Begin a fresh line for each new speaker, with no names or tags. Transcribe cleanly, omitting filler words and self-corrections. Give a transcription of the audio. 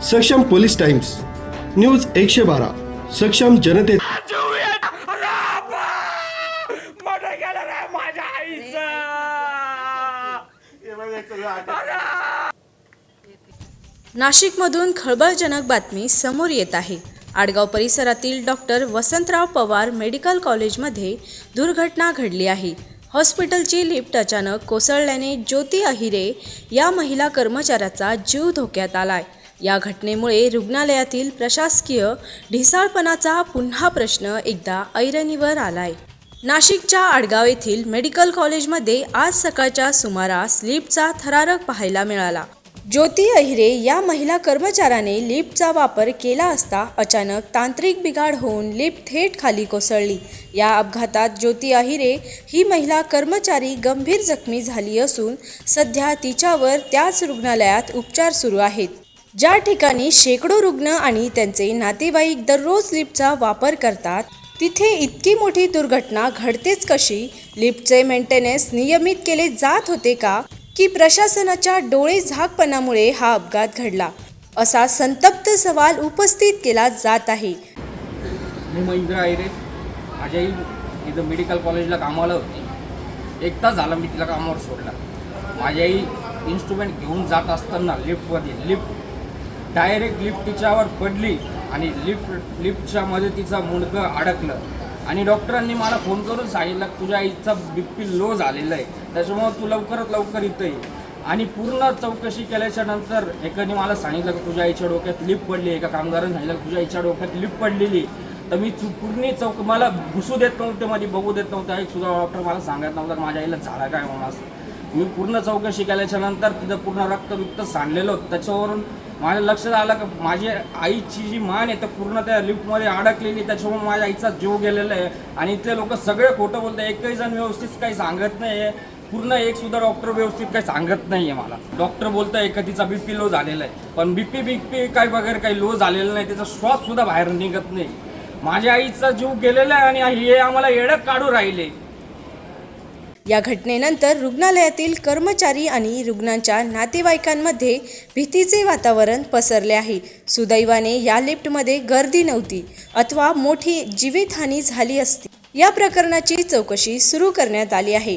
सक्षम police times, news 112, सक्षम जनते।
नाशिकमधून खळबळजनक बातमी समोर येत आहे। आडगाव परिसरातील डॉक्टर वसंतराव पवार मेडिकल कॉलेजमध्ये दुर्घटना घडली आहे। हॉस्पिटलची लिफ्ट अचानक कोसळल्याने ज्योती अहिरे या महिला कर्मचाऱ्याचा जीव धोक्यात आलाय। या घटनेमुळे रुग्णालयातील प्रशासकीय ढिसाळपणाचा पुन्हा प्रश्न एकदा ऐरणीवर आलाय। नाशिकच्या आडगाव येथील मेडिकल कॉलेजमध्ये आज सकाळच्या सुमारास लिफ्टचा थरारक पाहायला मिळाला। ज्योती अहिरे या महिला कर्मचाऱ्याने लिफ्टचा वापर केला असता अचानक तांत्रिक बिघाड होऊन लिफ्ट थेट खाली कोसळली। या अपघातात ज्योती अहिरे ही महिला कर्मचारी गंभीर जखमी झाली असून सध्या तिच्यावर त्याच रुग्णालयात उपचार सुरू आहेत। ज्या ठिकाणी शेकडो रुग्ण आणि त्यांचे नातेवाईक दररोज लिफ्टचा वापर करतात, तिथे इतकी मोठी दुर्घटना घडतेच कशी? लिफ्टचे मेंटेनन्स नियमित केले जात होते का, की प्रशासनाच्या डोळे झाकपणामुळे हा अपघात घडला, असा संतप्त सवाल उपस्थित केला जात आहे।
मी महेंद्र अहिरे, माझी आई इथं मेडिकल कॉलेजला कामाला होती। 1 तास झाला मी तिला कामावर सोडला। माझी आई इन्स्ट्रुमेंट घेऊन जात असताना लिफ्ट डायरेक्ट लिफ्ट तिच्यावर पडली आणि लिफ्टच्या मध्ये तिचा मुंडकं अडकलं आणि डॉक्टरांनी मला फोन करून सांगितलं तुझ्या आईचा BP लो झालेला आहे, त्याच्यामुळे तू लवकरात लवकर इथं ये। आणि पूर्ण चौकशी केल्याच्या नंतर एकाने मला सांगितलं की तुझ्या आईच्या डोक्यात लिफ्ट पडली, एका कामगाराने सांगितलं तुझ्या आईच्या डोक्यात लिफ्ट पडलेली। तर मी पूर्ण मला घुसू देत नव्हते, मध्ये बघू देत नव्हते। एक सुद्धा डॉक्टर मला सांगत नव्हता माझ्या आईला झाला काय म्हणून असं। मी पूर्ण चौकशी केल्याच्या नंतर तिथं पूर्ण रक्त सांडलेलं होतं। त्याच्यावरून माझ्या लक्षात आलं की माझी आईची जी मान आहे तर पूर्ण त्या लिफ्टमध्ये अडकलेली, त्याच्यामुळे माझ्या आईचा जीव गेलेला आहे। आणि इथले लोक सगळे खोटं बोलतात, एकही जण व्यवस्थित काही सांगत नाही आहे। पूर्ण एक सुद्धा डॉक्टर व्यवस्थित काही सांगत नाही आहे मला। डॉक्टर बोलतं आहे का तिचा BP लो झालेला आहे, पण BP काय वगैरे काही लो झालेलं नाही, त्याचा श्वास सुद्धा बाहेर निघत नाही। माझ्या आईचा जीव गेलेला आहे आणि हे आम्हाला येड्यात काढू राहिले।
या घटनेनंतर रुग्णालयातील कर्मचारी आणि रुग्णांच्या नातेवाईकांमध्ये भीतीचे वातावरण पसरले आहे। सुदैवाने या लिफ्टमध्ये गर्दी नव्हती अथवा मोठी जीवितहानी झाली असती। या प्रकरणाची चौकशी सुरू करण्यात आली आहे।